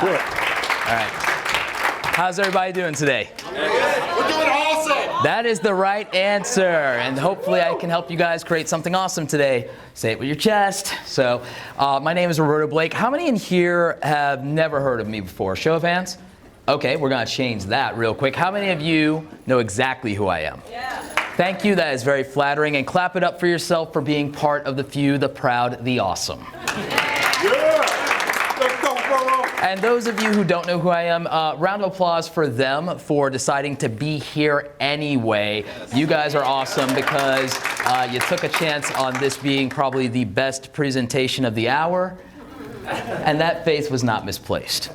Do it. All right. How's everybody doing today? We're doing awesome. That is the right answer, and hopefully I can help you guys create something awesome today. Say it with your chest. So, my name is Roberto Blake. How many in here have never heard of me before? Show of hands. Okay, we're gonna change that real quick. How many of you know exactly who I am? Yeah. Thank you, that is very flattering, and clap it up for yourself for being part of the few, the proud, the awesome. And those of you who don't know who I am, round of applause for them for deciding to be here anyway. You guys are awesome because you took a chance on this being probably the best presentation of the hour, and that faith was not misplaced.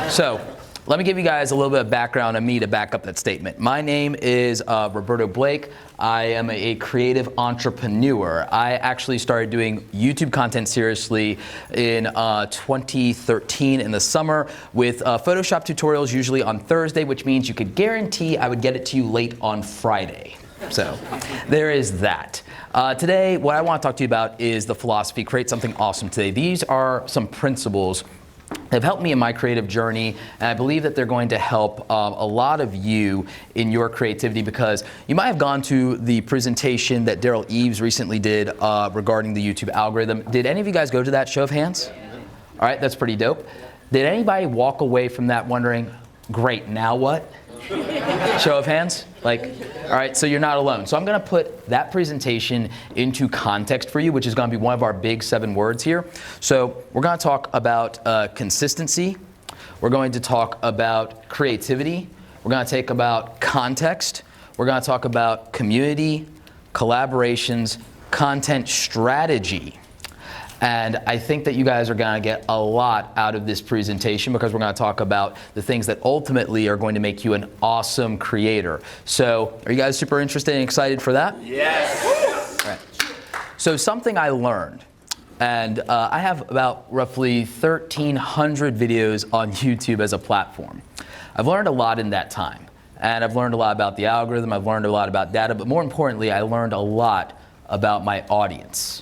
So, let me give you guys a little bit of background on me to back up that statement. My name is Roberto Blake. I am a creative entrepreneur. I actually started doing YouTube content seriously in 2013 in the summer with Photoshop tutorials usually on Thursday, which means you could guarantee I would get it to you late on Friday. So there is that. Today, what I want to talk to you about is the philosophy, create something awesome today. These are some principles have helped me in my creative journey, and I believe that they're going to help a lot of you in your creativity, because you might have gone to the presentation that Daryl Eves recently did regarding the YouTube algorithm. Did any of you guys go to that? Show of hands? All right, that's pretty dope. Did anybody walk away from that wondering, great, now what? Show of hands? Like, all right, so you're not alone. So I'm going to put that presentation into context for you, which is going to be one of our big 7 words here. So we're going to talk about consistency. We're going to talk about creativity. We're going to talk about context. We're going to talk about community, collaborations, content strategy. And I think that you guys are going to get a lot out of this presentation, because we're going to talk about the things that ultimately are going to make you an awesome creator. So, are you guys super interested and excited for that? Yes. All right. So, something I learned, and I have about roughly 1,300 videos on YouTube as a platform. I've learned a lot in that time. And I've learned a lot about the algorithm, I've learned a lot about data, but more importantly, I learned a lot about my audience.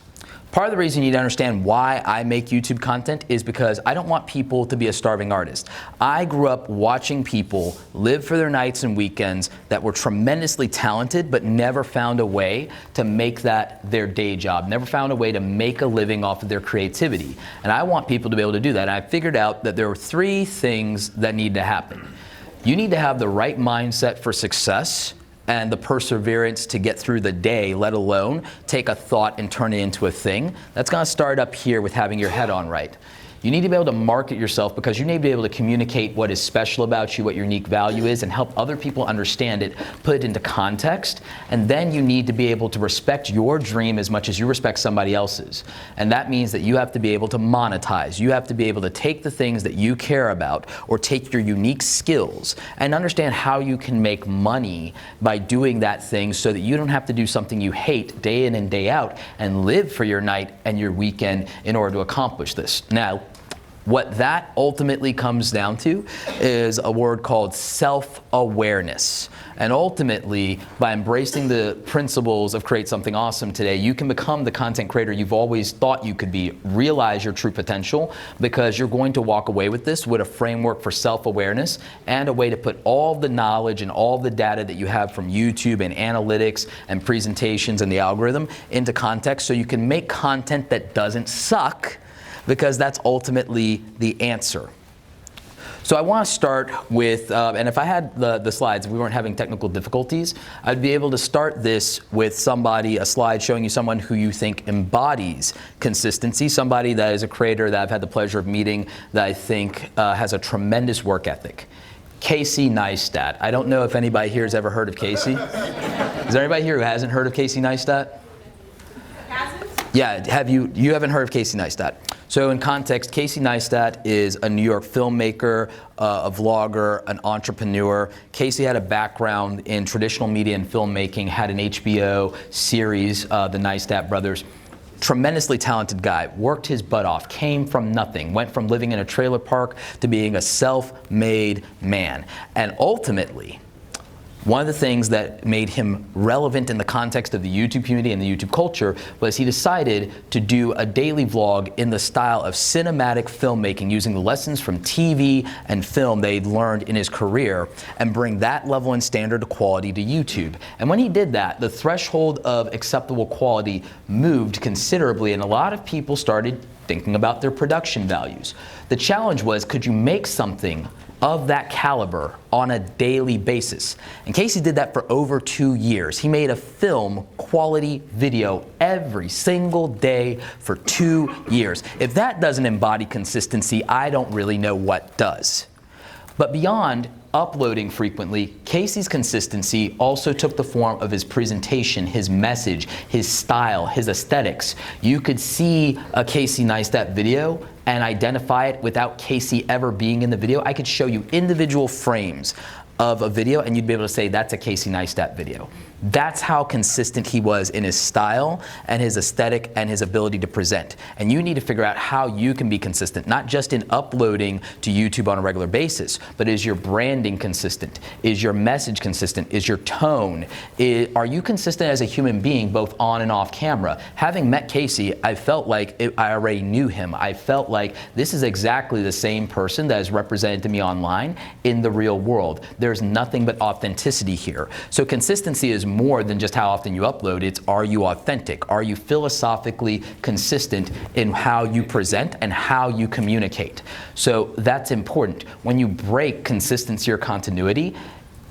Part of the reason you need to understand why I make YouTube content is because I don't want people to be a starving artist. I grew up watching people live for their nights and weekends that were tremendously talented, but never found a way to make that their day job, never found a way to make a living off of their creativity. And I want people to be able to do that. And I figured out that there were 3 things that need to happen. You need to have the right mindset for success, and the perseverance to get through the day, let alone take a thought and turn it into a thing. That's going to start up here with having your head on right. You need to be able to market yourself, because you need to be able to communicate what is special about you, what your unique value is, and help other people understand it, put it into context. And then you need to be able to respect your dream as much as you respect somebody else's. And that means that you have to be able to monetize. You have to be able to take the things that you care about, or take your unique skills, and understand how you can make money by doing that thing, so that you don't have to do something you hate day in and day out and live for your night and your weekend in order to accomplish this. Now, what that ultimately comes down to is a word called self-awareness. And ultimately, by embracing the principles of Create Something Awesome today, you can become the content creator you've always thought you could be, realize your true potential, because you're going to walk away with this with a framework for self-awareness and a way to put all the knowledge and all the data that you have from YouTube and analytics and presentations and the algorithm into context, so you can make content that doesn't suck, because that's ultimately the answer. So I want to start with, and if I had the slides, if we weren't having technical difficulties, I'd be able to start this with a slide showing you someone who you think embodies consistency, somebody that is a creator that I've had the pleasure of meeting that I think has a tremendous work ethic. Casey Neistat. I don't know if anybody here has ever heard of Casey. Is there anybody here who hasn't heard of Casey Neistat? Yeah, you haven't heard of Casey Neistat. So in context, Casey Neistat is a New York filmmaker, a vlogger, an entrepreneur. Casey had a background in traditional media and filmmaking, had an HBO series, the Neistat Brothers. Tremendously talented guy, worked his butt off, came from nothing, went from living in a trailer park to being a self-made man. And ultimately, One of the things that made him relevant in the context of the YouTube community and the YouTube culture was he decided to do a daily vlog in the style of cinematic filmmaking, using the lessons from TV and film they'd learned in his career and bring that level and standard of quality to YouTube. And when he did that, the threshold of acceptable quality moved considerably, and a lot of people started thinking about their production values. The challenge was, could you make something of that caliber on a daily basis? And Casey did that for over 2 years. He made a film quality video every single day for 2 years. If that doesn't embody consistency, I don't really know what does. But beyond uploading frequently, Casey's consistency also took the form of his presentation, his message, his style, his aesthetics. You could see a Casey Neistat video and identify it without Casey ever being in the video. I could show you individual frames of a video and you'd be able to say that's a Casey Neistat video. That's how consistent he was in his style and his aesthetic and his ability to present. And you need to figure out how you can be consistent, not just in uploading to YouTube on a regular basis, but is your branding consistent? Is your message consistent? Is your tone? Are you consistent as a human being, both on and off camera? Having met Casey, I felt like I already knew him. I felt like this is exactly the same person that is represented to me online in the real world. There's nothing but authenticity here. So consistency is more than just how often you upload. It's, are you authentic? Are you philosophically consistent in how you present and how you communicate? So that's important. When you break consistency or continuity,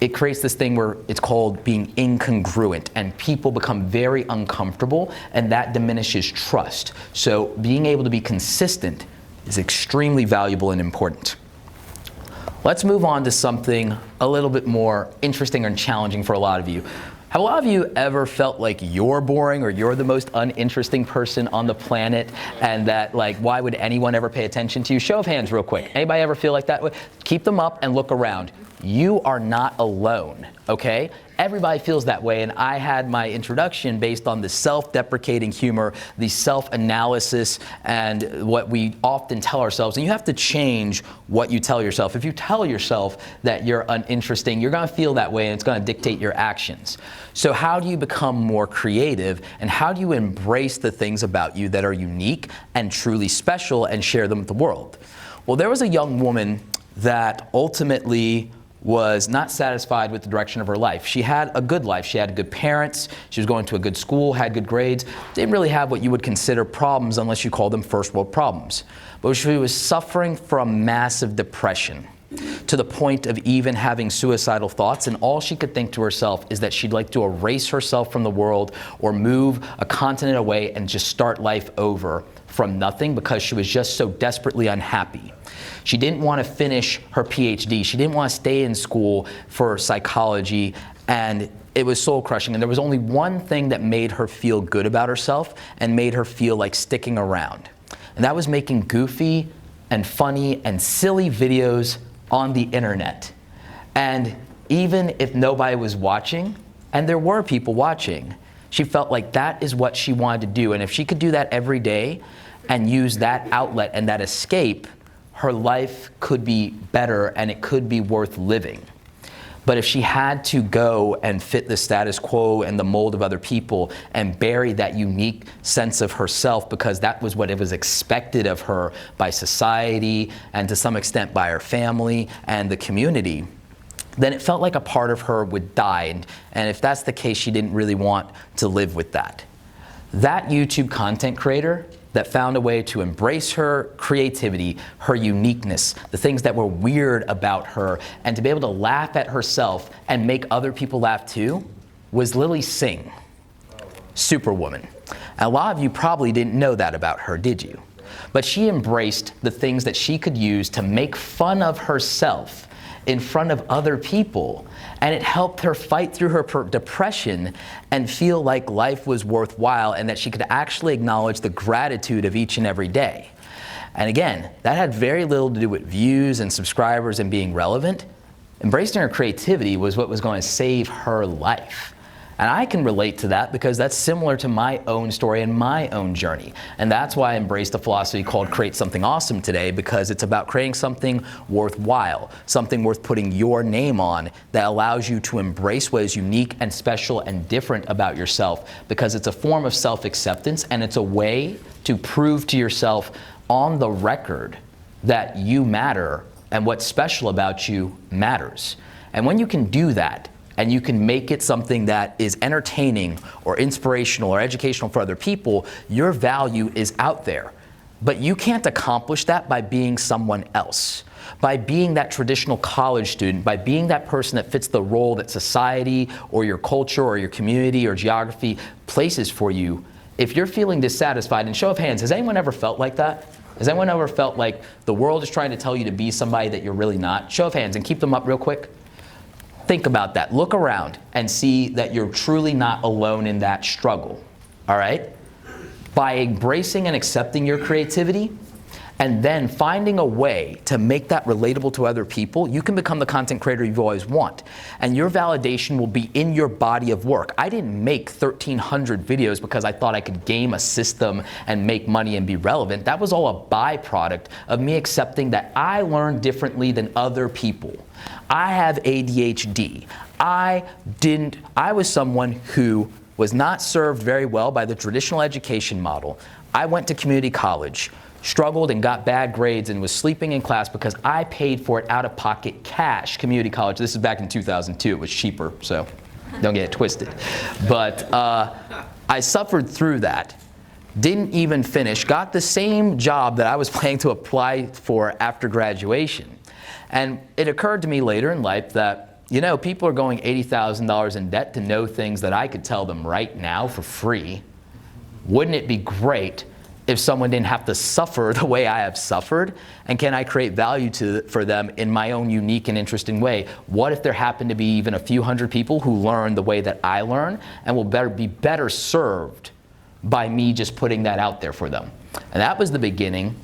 it creates this thing where it's called being incongruent, and people become very uncomfortable, and that diminishes trust. So being able to be consistent is extremely valuable and important. Let's move on to something a little bit more interesting and challenging for a lot of you. Have a lot of you ever felt like you're boring or you're the most uninteresting person on the planet, and that, like, why would anyone ever pay attention to you? Show of hands real quick. Anybody ever feel like that? Keep them up and look around. You are not alone, okay? Everybody feels that way, and I had my introduction based on the self-deprecating humor, the self-analysis, and what we often tell ourselves. And you have to change what you tell yourself. If you tell yourself that you're uninteresting, you're gonna feel that way, and it's gonna dictate your actions. So how do you become more creative, and how do you embrace the things about you that are unique and truly special and share them with the world? Well, there was a young woman that ultimately was not satisfied with the direction of her life. She had a good life. She had good parents. She was going to a good school, had good grades. Didn't really have what you would consider problems unless you call them first world problems. But she was suffering from massive depression to the point of even having suicidal thoughts, and all she could think to herself is that she'd like to erase herself from the world or move a continent away and just start life over from nothing, because she was just so desperately unhappy. She didn't want to finish her PhD. She didn't want to stay in school for psychology, and it was soul crushing. And there was only one thing that made her feel good about herself and made her feel like sticking around. And that was making goofy and funny and silly videos on the internet. And even if nobody was watching, and there were people watching, she felt like that is what she wanted to do. And if she could do that every day and use that outlet and that escape, her life could be better and it could be worth living. But if she had to go and fit the status quo and the mold of other people and bury that unique sense of herself, because that was what it was expected of her by society and to some extent by her family and the community, then it felt like a part of her would die. And if that's the case, she didn't really want to live with that. That YouTube content creator that found a way to embrace her creativity, her uniqueness, the things that were weird about her, and to be able to laugh at herself and make other people laugh too, was Lilly Singh, Superwoman. And a lot of you probably didn't know that about her, did you? But she embraced the things that she could use to make fun of herself in front of other people, and it helped her fight through her depression and feel like life was worthwhile and that she could actually acknowledge the gratitude of each and every day. And again, that had very little to do with views and subscribers and being relevant. Embracing her creativity was what was going to save her life. And I can relate to that because that's similar to my own story and my own journey. And that's why I embraced a philosophy called Create Something Awesome today, because it's about creating something worthwhile, something worth putting your name on that allows you to embrace what is unique and special and different about yourself, because it's a form of self-acceptance and it's a way to prove to yourself on the record that you matter and what's special about you matters. And when you can do that, and you can make it something that is entertaining or inspirational or educational for other people, your value is out there. But you can't accomplish that by being someone else, by being that traditional college student, by being that person that fits the role that society or your culture or your community or geography places for you. If you're feeling dissatisfied, and show of hands, has anyone ever felt like that? Has anyone ever felt like the world is trying to tell you to be somebody that you're really not? Show of hands, and keep them up real quick. Think about that. Look around and see that you're truly not alone in that struggle, all right? By embracing and accepting your creativity and then finding a way to make that relatable to other people, you can become the content creator you've always wanted. And your validation will be in your body of work. I didn't make 1,300 videos because I thought I could game a system and make money and be relevant. That was all a byproduct of me accepting that I learned differently than other people. I have ADHD. I was someone who was not served very well by the traditional education model. I went to community college, struggled and got bad grades and was sleeping in class because I paid for it out of pocket cash. Community college, this is back in 2002, it was cheaper, so don't get it twisted. But I suffered through that. Didn't even finish, got the same job that I was planning to apply for after graduation. And it occurred to me later in life that, you know, people are going $80,000 in debt to know things that I could tell them right now for free. Wouldn't it be great if someone didn't have to suffer the way I have suffered? And can I create value for them in my own unique and interesting way? What if there happened to be even a few hundred people who learn the way that I learn and will be better served by me just putting that out there for them? And that was the beginning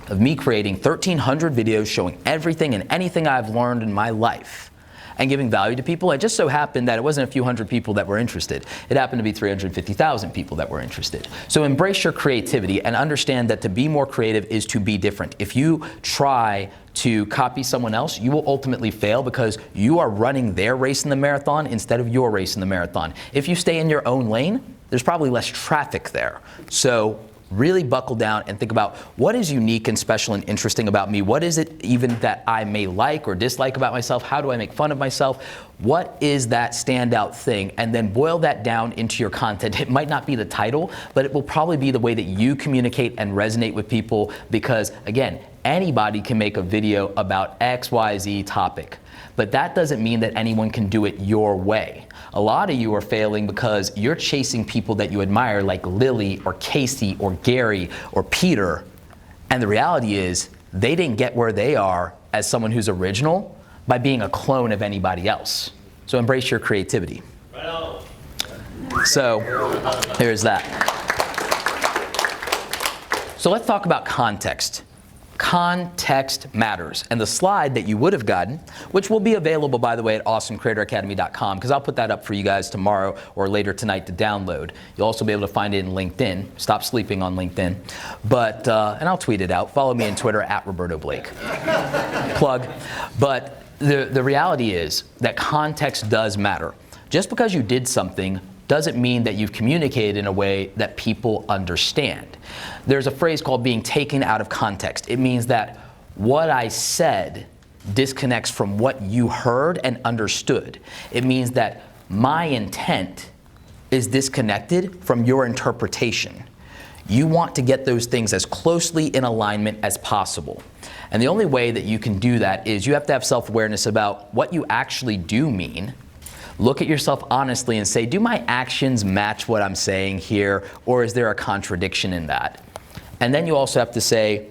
of me creating 1,300 videos showing everything and anything I've learned in my life and giving value to people. It just so happened that it wasn't a few hundred people that were interested. It happened to be 350,000 people that were interested. So embrace your creativity and understand that to be more creative is to be different. If you try to copy someone else, you will ultimately fail because you are running their race in the marathon instead of your race in the marathon. If you stay in your own lane, there's probably less traffic there. So really buckle down and think about what is unique and special and interesting about me. What is it even that I may like or dislike about myself? How do I make fun of myself? What is that standout thing? And then boil that down into your content. It might not be the title, but it will probably be the way that you communicate and resonate with people, because again, anybody can make a video about XYZ topic, but that doesn't mean that anyone can do it your way. A lot of you are failing because you're chasing people that you admire, like Lilly or Casey or Gary or Peter. And the reality is they didn't get where they are as someone who's original by being a clone of anybody else. So embrace your creativity. So there's that. So let's talk about context. Context matters. And the slide that you would have gotten, which will be available, by the way, at awesomecreatoracademy.com, because I'll put that up for you guys tomorrow or later tonight to download. You'll also be able to find it in LinkedIn. Stop sleeping on LinkedIn. But, and I'll tweet it out. Follow me on Twitter at Roberto Blake. Plug. But the reality is that context does matter. Just because you did something doesn't mean that you've communicated in a way that people understand. There's a phrase called being taken out of context. It means that what I said disconnects from what you heard and understood. It means that my intent is disconnected from your interpretation. You want to get those things as closely in alignment as possible. And the only way that you can do that is you have to have self-awareness about what you actually do mean. Look at yourself honestly and say, do my actions match what I'm saying here, or is there a contradiction in that? And then you also have to say,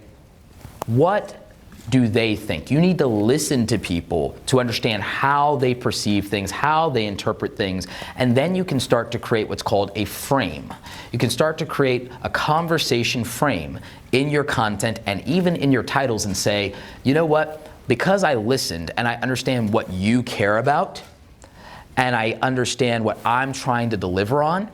what do they think? You need to listen to people to understand how they perceive things, how they interpret things, and then you can start to create what's called a frame. You can start to create a conversation frame in your content and even in your titles and say, you know what, because I listened and I understand what you care about, and I understand what I'm trying to deliver on,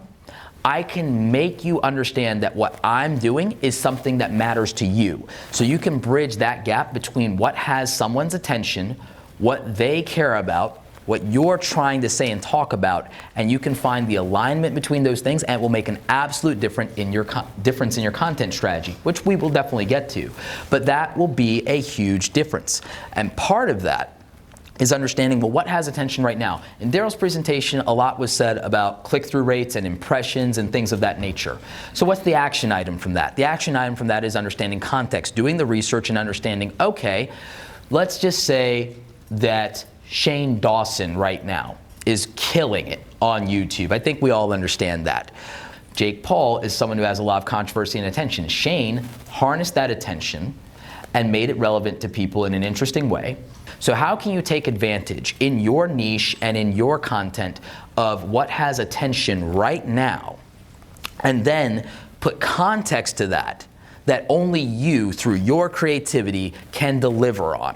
I can make you understand that what I'm doing is something that matters to you. So you can bridge that gap between what has someone's attention, what they care about, what you're trying to say and talk about, and you can find the alignment between those things, and it will make an absolute difference in your content strategy, which we will definitely get to. But that will be a huge difference. And part of that is understanding, well, what has attention right now? In Daryl's presentation, a lot was said about click-through rates and impressions and things of that nature. So what's the action item from that? The action item from that is understanding context, doing the research and understanding, okay, let's just say that Shane Dawson right now is killing it on YouTube. I think we all understand that. Jake Paul is someone who has a lot of controversy and attention. Shane harnessed that attention and made it relevant to people in an interesting way. So how can you take advantage in your niche and in your content of what has attention right now, and then put context to that only you, through your creativity, can deliver on?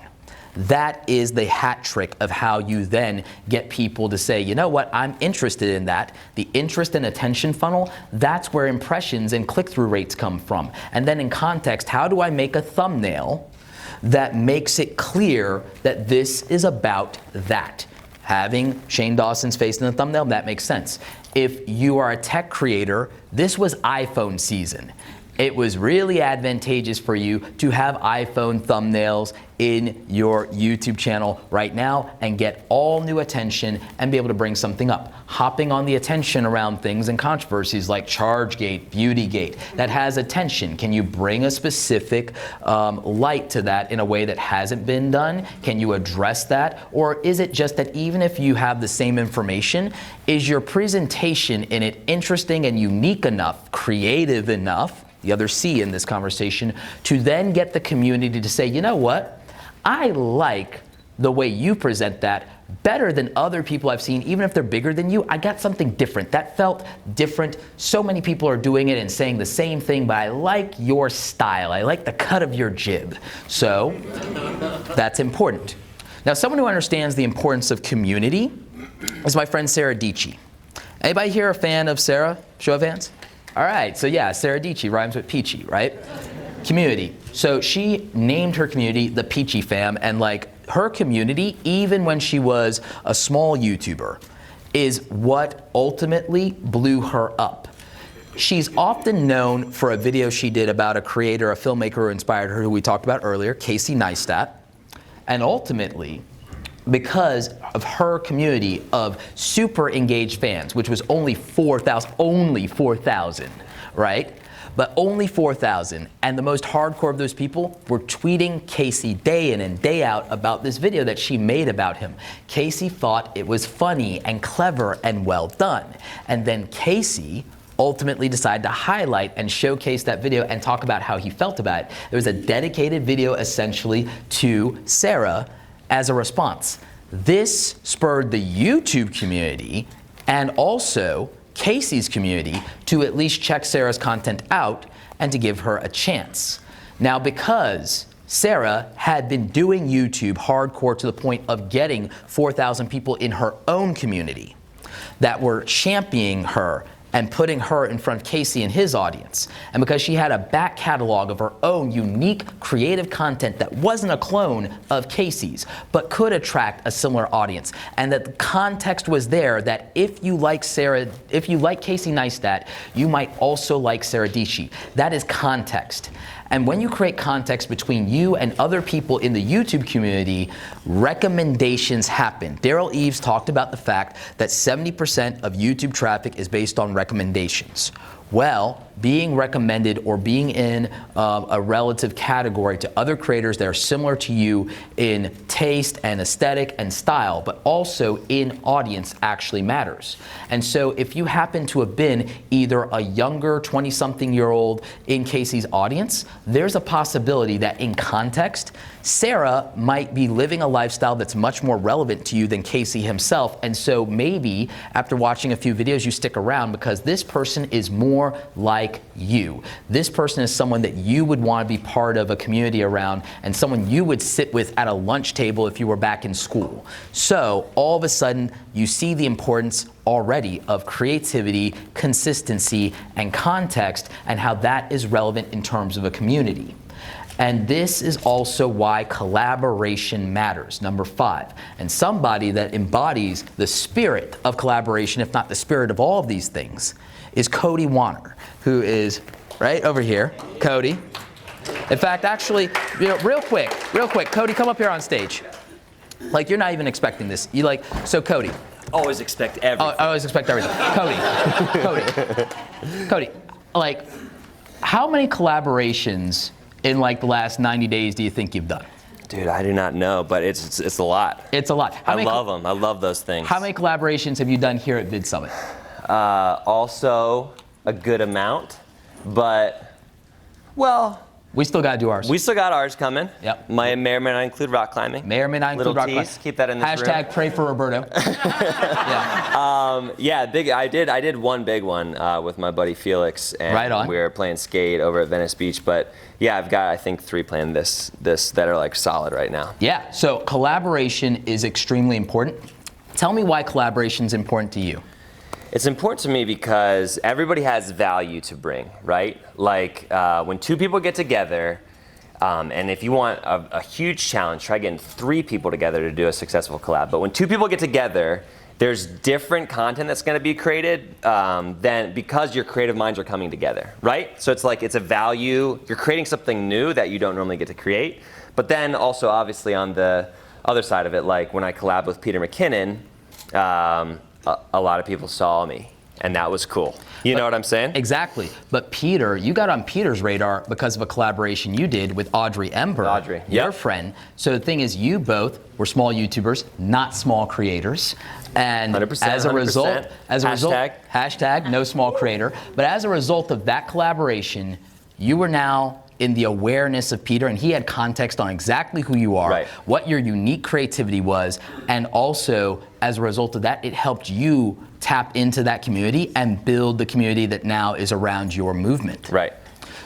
That is the hat trick of how you then get people to say, you know what, I'm interested in that. The interest and attention funnel, that's where impressions and click-through rates come from. And then in context, how do I make a thumbnail that makes it clear that this is about that? Having Shane Dawson's face in the thumbnail, that makes sense. If you are a tech creator, this was iPhone season. It was really advantageous for you to have iPhone thumbnails in your YouTube channel right now and get all new attention and be able to bring something up. Hopping on the attention around things and controversies like ChargeGate, Beautygate, that has attention. Can you bring a specific light to that in a way that hasn't been done? Can you address that? Or is it just that even if you have the same information, is your presentation in it interesting and unique enough, creative enough, the other C in this conversation, to then get the community to say, you know what, I like the way you present that better than other people I've seen, even if they're bigger than you. I got something different. That felt different. So many people are doing it and saying the same thing, but I like your style. I like the cut of your jib. So that's important. Now, someone who understands the importance of community is my friend Sara Dietschy. Anybody here a fan of Sara? Show of hands. All right, so yeah, Sara Dietschy rhymes with peachy, right? Community. So she named her community the Peachy Fam, and like her community, even when she was a small YouTuber, is what ultimately blew her up. She's often known for a video she did about a creator, a filmmaker who inspired her, who we talked about earlier, Casey Neistat, and ultimately, because of her community of super engaged fans, which was only 4,000, right? But only 4,000, and the most hardcore of those people were tweeting Casey day in and day out about this video that she made about him. Casey thought it was funny and clever and well done. And then Casey ultimately decided to highlight and showcase that video and talk about how he felt about it. There was a dedicated video essentially to Sara as a response. This spurred the YouTube community and also Casey's community to at least check Sara's content out and to give her a chance. Now, because Sara had been doing YouTube hardcore to the point of getting 4,000 people in her own community that were championing her and putting her in front of Casey and his audience, and because she had a back catalog of her own unique creative content that wasn't a clone of Casey's, but could attract a similar audience, and that the context was there that if you like Casey Neistat, you might also like Sara Dietschy. That is context. And when you create context between you and other people in the YouTube community, recommendations happen. Daryl Eves talked about the fact that 70% of YouTube traffic is based on recommendations. Well, being recommended or being in a relative category to other creators that are similar to you in taste and aesthetic and style, but also in audience, actually matters. And so if you happen to have been either a younger 20-something-year-old in Casey's audience, there's a possibility that in context, Sara might be living a lifestyle that's much more relevant to you than Casey himself, and so maybe after watching a few videos you stick around because this person is more like you. This person is someone that you would want to be part of a community around and someone you would sit with at a lunch table if you were back in school. So all of a sudden you see the importance already of creativity, consistency, and context, and how that is relevant in terms of a community. And this is also why collaboration matters, number 5. And somebody that embodies the spirit of collaboration, if not the spirit of all of these things, is Cody Wanner, who is right over here. Cody. In fact, actually, real quick, Cody, come up here on stage. Like, you're not even expecting this. So Cody. Always expect everything. I always expect everything. Cody, like, how many collaborations in like the last 90 days do you think you've done? Dude, I do not know, but it's a lot. It's a lot. I love them. I love those things. How many collaborations have you done here at VidSummit? Also a good amount, but, well, we still got to do ours. we still got ours coming. Yep. May or may not include rock climbing. May or may not include rock Little climbing. tease, keep that in this Hashtag room. pray for Roberto. Yeah. Yeah, big. I did one big one with my buddy Felix, and Right on. we were playing skate over at Venice Beach. But yeah, I've got I think 3 planned this that are like solid right now. Yeah. So collaboration is extremely important. Tell me why collaboration is important to you. It's important to me because everybody has value to bring, right? Like when 2 people get together, and if you want a huge challenge, try getting 3 people together to do a successful collab. But when 2 people get together, there's different content that's going to be created than because your creative minds are coming together, right? So it's like it's a value. You're creating something new that you don't normally get to create. But then also, obviously, on the other side of it, like when I collabed with Peter McKinnon, a lot of people saw me, and that was cool. You know what I'm saying? Exactly. But Peter, you got on Peter's radar because of a collaboration you did with Audrey Ember, your Yep. friend. So the thing is, you both were small YouTubers, not small creators. And 100%, as a result, Hashtag. hashtag no small creator. But as a result of that collaboration, you were now in the awareness of Peter, and he had context on exactly who you are, Right. what your unique creativity was, and also as a result of that, it helped you tap into that community and build the community that now is around your movement. Right.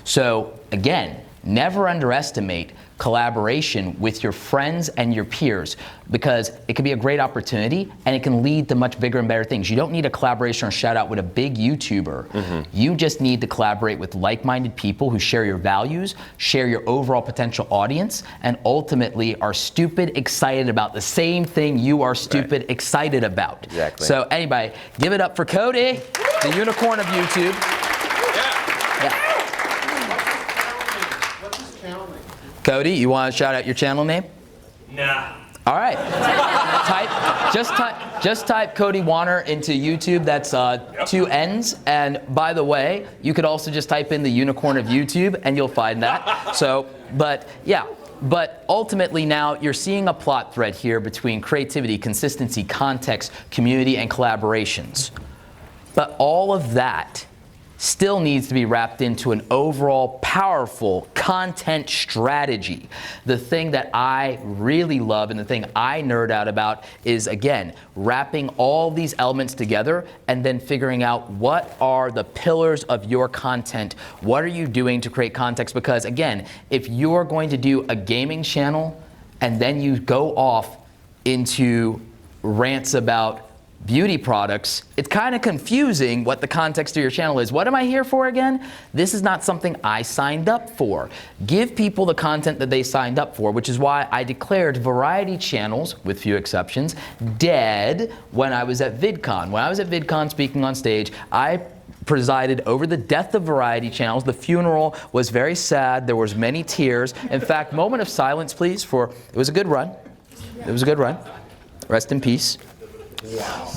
So again, never underestimate collaboration with your friends and your peers, because it can be a great opportunity and it can lead to much bigger and better things. You don't need a collaboration or shout out with a big YouTuber. You just need to collaborate with like-minded people who share your values, share your overall potential audience, and ultimately are stupid excited about the same thing you are stupid excited about. Exactly. So anybody, give it up for Cody, the unicorn of YouTube. Cody, you want to shout out your channel name? Nah. All right. Just type Cody Wanner into YouTube. That's 2 N's. And by the way, you could also just type in the unicorn of YouTube and you'll find that. So, but yeah. But ultimately now you're seeing a plot thread here between creativity, consistency, context, community, and collaborations. But all of that still needs to be wrapped into an overall powerful content strategy. The thing that I really love and the thing I nerd out about is, again, wrapping all these elements together and then figuring out what are the pillars of your content. What are you doing to create context? Because again, if you're going to do a gaming channel and then you go off into rants about beauty products, it's kind of confusing what the context of your channel is. What am I here for again? This is not something I signed up for. Give people the content that they signed up for, which is why I declared variety channels, with few exceptions, dead when I was at VidCon. When I was at VidCon speaking on stage, I presided over the death of variety channels. The funeral was very sad. There was many tears. In fact, moment of silence, please, for it was a good run. It was a good run. Rest in peace.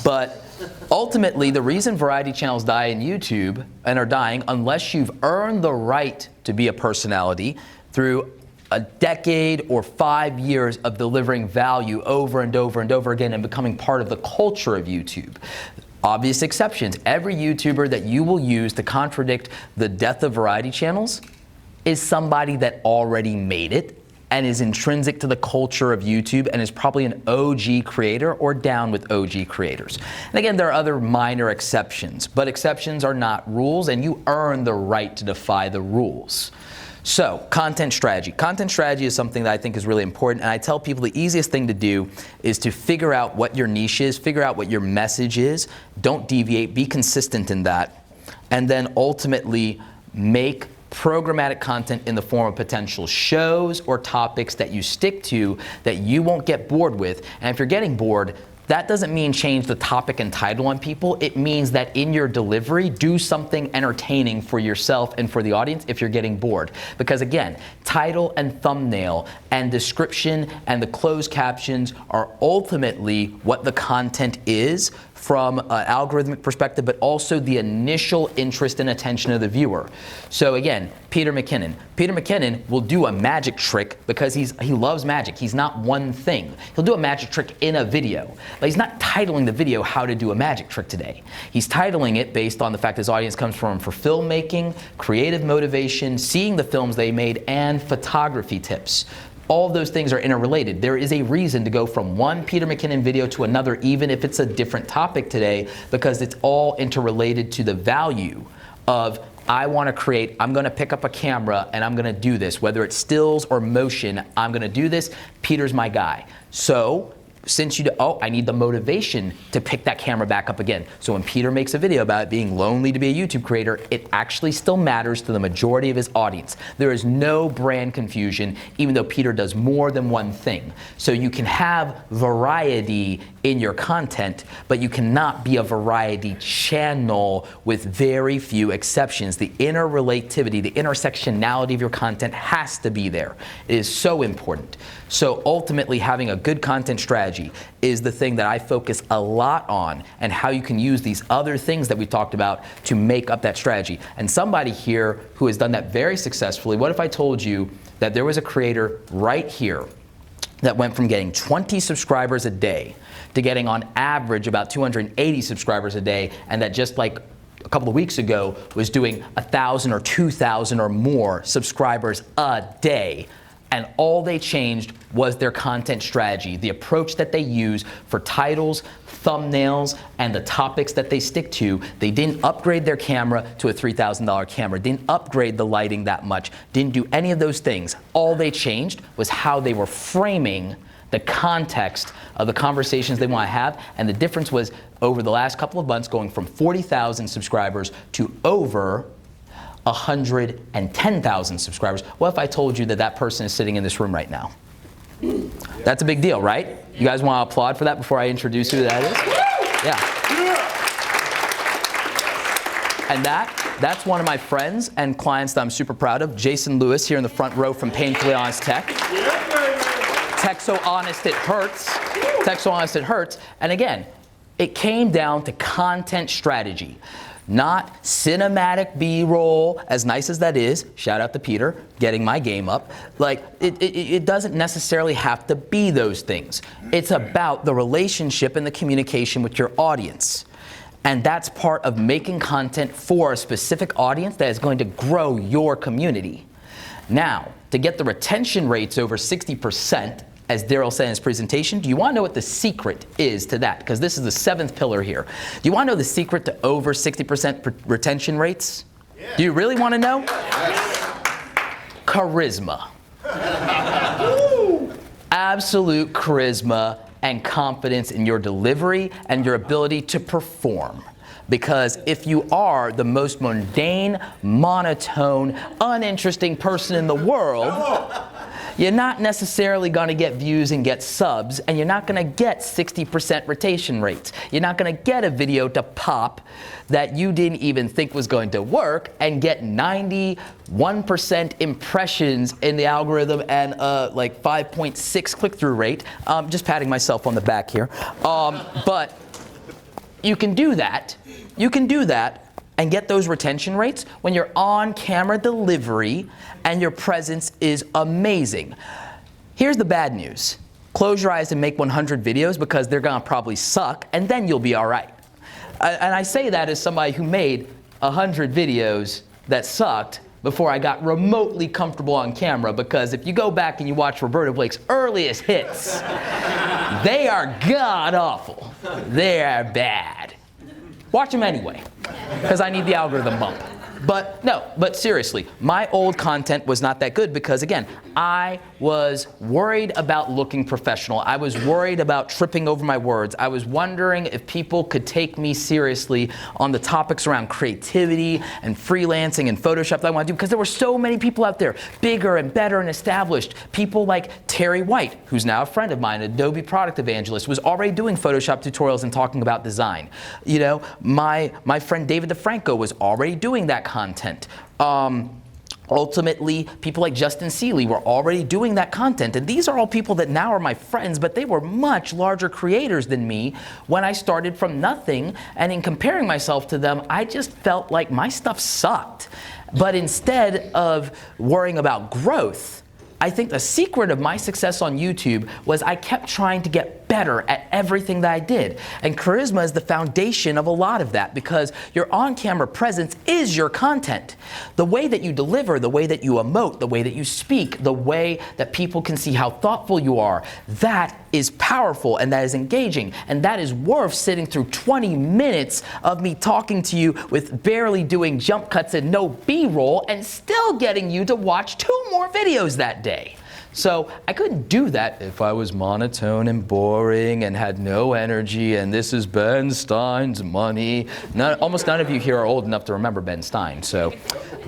But ultimately, the reason variety channels die in YouTube and are dying, unless you've earned the right to be a personality through a decade or 5 years of delivering value over and over and over again and becoming part of the culture of YouTube. Obvious exceptions. Every YouTuber that you will use to contradict the death of variety channels is somebody that already made it and is intrinsic to the culture of YouTube and is probably an OG creator or down with OG creators. And again, there are other minor exceptions, but exceptions are not rules, and you earn the right to defy the rules. So, content strategy. Content strategy is something that I think is really important, and I tell people the easiest thing to do is to figure out what your niche is, figure out what your message is, don't deviate, be consistent in that, and then ultimately make programmatic content in the form of potential shows or topics that you stick to that you won't get bored with. And if you're getting bored, that doesn't mean change the topic and title on people. It means that in your delivery, do something entertaining for yourself and for the audience if you're getting bored. Because again, title and thumbnail and description and the closed captions are ultimately what the content is from an algorithmic perspective, but also the initial interest and attention of the viewer. So again, Peter McKinnon. Peter McKinnon will do a magic trick because he loves magic. He's not one thing. He'll do a magic trick in a video, but he's not titling the video how to do a magic trick today. He's titling it based on the fact his audience comes from for filmmaking, creative motivation, seeing the films they made, and photography tips. All of those things are interrelated. There is a reason to go from one Peter McKinnon video to another, even if it's a different topic today, because it's all interrelated to the value of, I want to create, I'm going to pick up a camera and I'm going to do this. Whether it's stills or motion, I'm going to do this. Peter's my guy. So, since I need the motivation to pick that camera back up again. So when Peter makes a video about it being lonely to be a YouTube creator, it actually still matters to the majority of his audience. There is no brand confusion, even though Peter does more than one thing. So you can have variety in your content, but you cannot be a variety channel with very few exceptions. The interrelativity, the intersectionality of your content has to be there. It is so important. So ultimately, having a good content strategy is the thing that I focus a lot on, and how you can use these other things that we talked about to make up that strategy. And somebody here who has done that very successfully, what if I told you that there was a creator right here that went from getting 20 subscribers a day to getting on average about 280 subscribers a day, and that just like a couple of weeks ago was doing 1,000 or 2,000 or more subscribers a day. And all they changed was their content strategy, the approach that they use for titles, thumbnails, and the topics that they stick to. They didn't upgrade their camera to a $3,000 camera, didn't upgrade the lighting that much, didn't do any of those things. All they changed was how they were framing the context of the conversations they want to have. And the difference was, over the last couple of months, going from 40,000 subscribers to over 110,000 subscribers. What if I told you that that person is sitting in this room right now? That's a big deal, right? You guys want to applaud for that before I introduce who that is? Yeah. And that's one of my friends and clients that I'm super proud of. Jason Lewis here in the front row from Painfully Honest Tech. Tech so honest it hurts. Tech so honest it hurts. And again, it came down to content strategy. Not cinematic B-roll, as nice as that is. Shout out to Peter, getting my game up. Like, it doesn't necessarily have to be those things. It's about the relationship and the communication with your audience. And that's part of making content for a specific audience that is going to grow your community. Now, to get the retention rates over 60%, as Daryl said in his presentation, do you want to know what the secret is to that? Because this is the 7th pillar here. Do you want to know the secret to over 60% retention rates? Yeah. Do you really want to know? Yes. Charisma. Absolute charisma and confidence in your delivery and your ability to perform. Because if you are the most mundane, monotone, uninteresting person in the world, you're not necessarily going to get views and get subs, and you're not going to get 60% retention rates. You're not going to get a video to pop that you didn't even think was going to work and get 91% impressions in the algorithm and like 5.6 click-through rate. Just patting myself on the back here. But you can do that. You can do that and get those retention rates when you're on camera delivery and your presence is amazing. Here's the bad news. Close your eyes and make 100 videos because they're gonna probably suck, and then you'll be all right. And I say that as somebody who made 100 videos that sucked before I got remotely comfortable on camera, because if you go back and you watch Roberto Blake's earliest hits, they are god-awful. They are bad. Watch them anyway, because I need the algorithm bump. But seriously, my old content was not that good because, again, I was worried about looking professional. I was worried about tripping over my words. I was wondering if people could take me seriously on the topics around creativity and freelancing and Photoshop that I want to do, because there were so many people out there, bigger and better and established. People like Terry White, who's now a friend of mine, Adobe product evangelist, was already doing Photoshop tutorials and talking about design. You know, my friend David DeFranco was already doing that content. Ultimately, people like Justin Seeley were already doing that content. And these are all people that now are my friends, but they were much larger creators than me when I started from nothing. And in comparing myself to them, I just felt like my stuff sucked. But instead of worrying about growth, I think the secret of my success on YouTube was I kept trying to get better at everything that I did. And charisma is the foundation of a lot of that, because your on-camera presence is your content. The way that you deliver, the way that you emote, the way that you speak, the way that people can see how thoughtful you are, that is powerful and that is engaging. And that is worth sitting through 20 minutes of me talking to you with barely doing jump cuts and no B-roll and still getting you to watch 2 more videos that day. So I couldn't do that if I was monotone and boring and had no energy and this is Ben Stein's money. Almost none of you here are old enough to remember Ben Stein.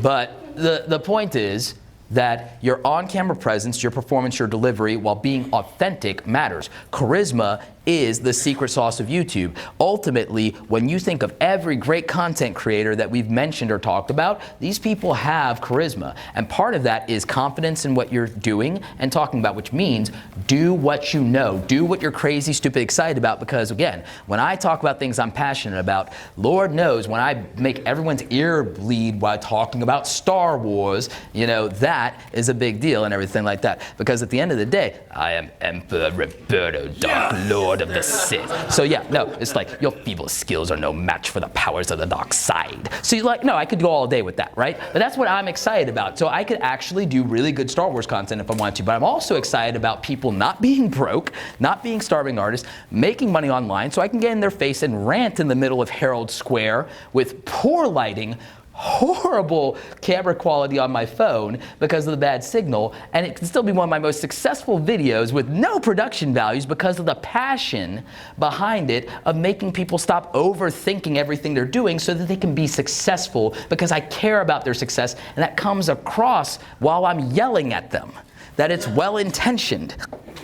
But the point is that your on-camera presence, your performance, your delivery, while being authentic, matters. Charisma is the secret sauce of YouTube. Ultimately, when you think of every great content creator that we've mentioned or talked about, these people have charisma. And part of that is confidence in what you're doing and talking about, which means do what you know. Do what you're crazy, stupid, excited about, because again, when I talk about things I'm passionate about, Lord knows when I make everyone's ear bleed while talking about Star Wars, you know, that is a big deal and everything like that. Because at the end of the day, I am Emperor Roberto, Dark Lord of the Sith. So yeah, no, it's like your feeble skills are no match for the powers of the dark side. So you're like, no, I could go all day with that, right? But that's what I'm excited about. So I could actually do really good Star Wars content if I wanted to, but I'm also excited about people not being broke, not being starving artists, making money online, so I can get in their face and rant in the middle of Herald Square with poor lighting, horrible camera quality on my phone because of the bad signal, and it can still be one of my most successful videos with no production values because of the passion behind it of making people stop overthinking everything they're doing so that they can be successful, because I care about their success, and that comes across while I'm yelling at them, that it's well-intentioned.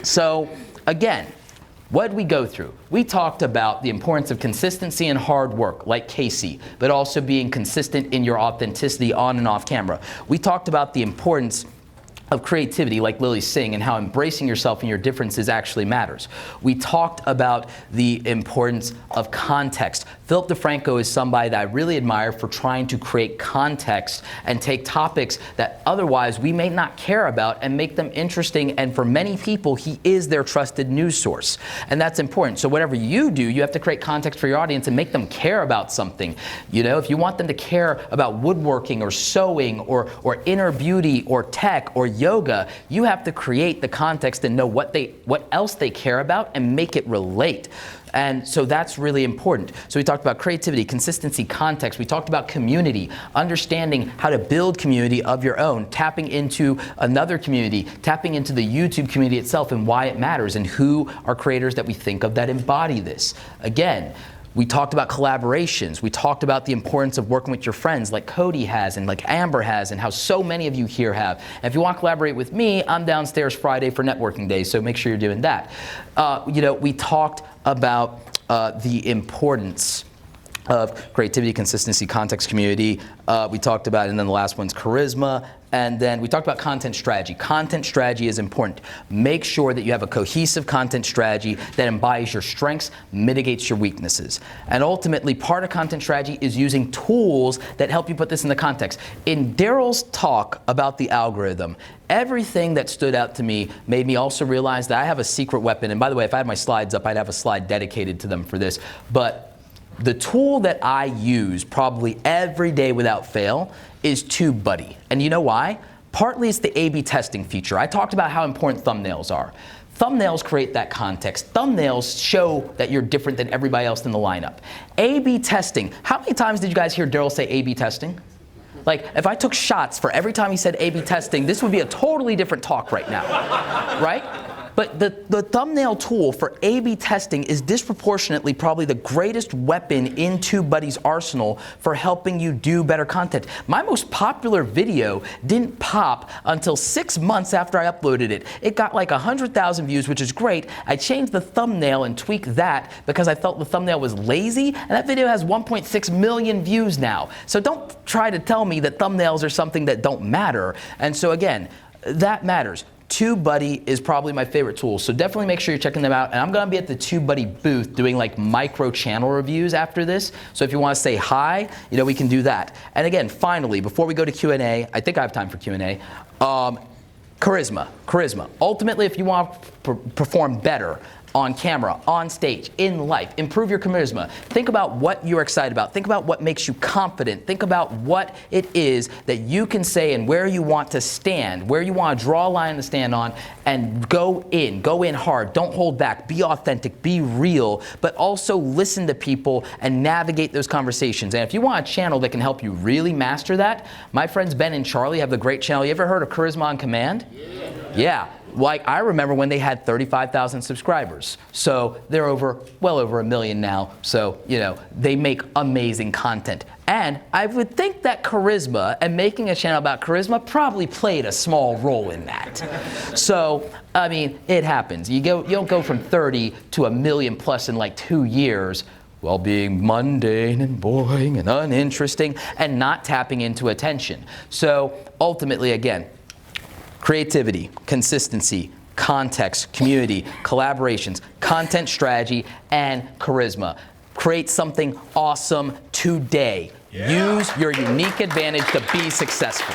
So again, what did we go through? We talked about the importance of consistency and hard work, like Casey, but also being consistent in your authenticity on and off camera. We talked about the importance of creativity, like Lilly Singh, and how embracing yourself and your differences actually matters. We talked about the importance of context. Philip DeFranco is somebody that I really admire for trying to create context and take topics that otherwise we may not care about and make them interesting, and for many people, he is their trusted news source. And that's important. So whatever you do, you have to create context for your audience and make them care about something. You know, if you want them to care about woodworking or sewing or inner beauty or tech or yoga, you have to create the context and know what else they care about and make it relate. And so that's really important. So we talked about creativity, consistency, context. We talked about community, understanding how to build community of your own, tapping into another community, tapping into the YouTube community itself and why it matters, and who are creators that we think of that embody this. Again, we talked about collaborations. We talked about the importance of working with your friends like Cody has and like Amber has, and how so many of you here have. And if you want to collaborate with me, I'm downstairs Friday for networking day, so make sure you're doing that. You know, we talked about the importance of creativity, consistency, context, community. We talked about, and then the last one's charisma. And then we talked about content strategy. Content strategy is important. Make sure that you have a cohesive content strategy that embodies your strengths, mitigates your weaknesses. And ultimately, part of content strategy is using tools that help you put this into context. In Daryl's talk about the algorithm, everything that stood out to me made me also realize that I have a secret weapon. And by the way, if I had my slides up, I'd have a slide dedicated to them for this. But The tool that I use probably every day without fail is TubeBuddy. And you know why? Partly it's the A/B testing feature. I talked about how important thumbnails are. Thumbnails create that context. Thumbnails show that you're different than everybody else in the lineup. A/B testing. How many times did you guys hear Daryl say A/B testing? Like, if I took shots for every time he said A/B testing, this would be a totally different talk right now, right? But the thumbnail tool for A/B testing is disproportionately probably the greatest weapon in TubeBuddy's arsenal for helping you do better content. My most popular video didn't pop until 6 months after I uploaded it. It got like 100,000 views, which is great. I changed the thumbnail and tweaked that because I felt the thumbnail was lazy, and that video has 1.6 million views now. So don't try to tell me that thumbnails are something that don't matter. And so again, that matters. TubeBuddy is probably my favorite tool, so definitely make sure you're checking them out. And I'm going to be at the TubeBuddy booth doing like micro channel reviews after this. So if you want to say hi, you know, we can do that. And again, finally, before we go to Q&A, I think I have time for Q&A. Charisma. Ultimately, if you want to perform better on camera, on stage, in life, improve your charisma. Think about what you're excited about. Think about what makes you confident. Think about what it is that you can say and where you want to stand, where you want to draw a line to stand on, and go in hard. Don't hold back. Be authentic, be real, but also listen to people and navigate those conversations. And if you want a channel that can help you really master that, my friends Ben and Charlie have the great channel. You ever heard of Charisma on Command? Yeah. Like, I remember when they had 35,000 subscribers. So they're well over 1 million now. So, you know, they make amazing content. And I would think that charisma and making a channel about charisma probably played a small role in that. So, I mean, it happens. You don't go from 30 to 1 million plus in like 2 years while being mundane and boring and uninteresting and not tapping into attention. So ultimately, again, creativity, consistency, context, community, collaborations, content strategy, and charisma. Create something awesome today. Yeah. Use your unique advantage to be successful.